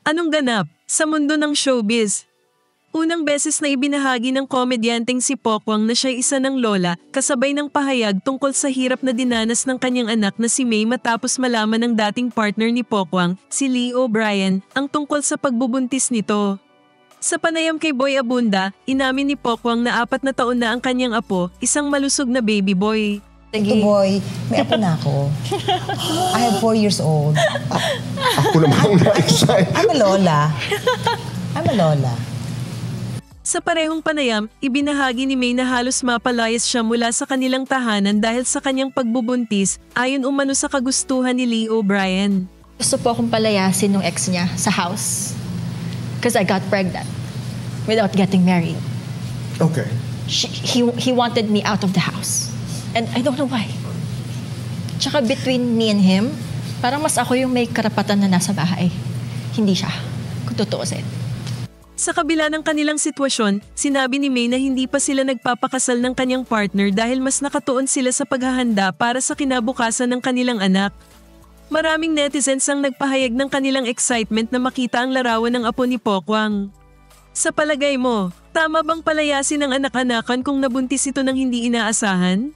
Anong ganap sa mundo ng showbiz? Unang beses na ibinahagi ng komedyanteng si Pokwang na siya isa ng lola, kasabay ng pahayag tungkol sa hirap na dinanas ng kanyang anak na si May matapos malaman ng dating partner ni Pokwang, si Lee O'Brien, ang tungkol sa pagbubuntis nito. Sa panayam kay Boy Abunda, inamin ni Pokwang na 4 na taon na ang kanyang apo, isang malusog na baby boy. Ito boy, may apo na ako. I have 4 years old. Ako naman na-excite. I'm a lola. Sa parehong panayam, ibinahagi ni May na halos mapalayas siya mula sa kanilang tahanan dahil sa kanyang pagbubuntis, ayon umano sa kagustuhan ni Lee O'Brien. Gusto po akong palayasin ng ex niya sa house. Because I got pregnant without getting married. Okay. He wanted me out of the house. And I don't know why. Tsaka between me and him, parang mas ako yung may karapatan na nasa bahay. Hindi siya, kung tutuusin. Sa kabila ng kanilang sitwasyon, sinabi ni May na hindi pa sila nagpapakasal ng kanyang partner dahil mas nakatuon sila sa paghahanda para sa kinabukasan ng kanilang anak. Maraming netizens ang nagpahayag ng kanilang excitement na makita ang larawan ng apo ni Pokwang. Sa palagay mo, tama bang palayasin ng anak-anakan kung nabuntis ito ng hindi inaasahan?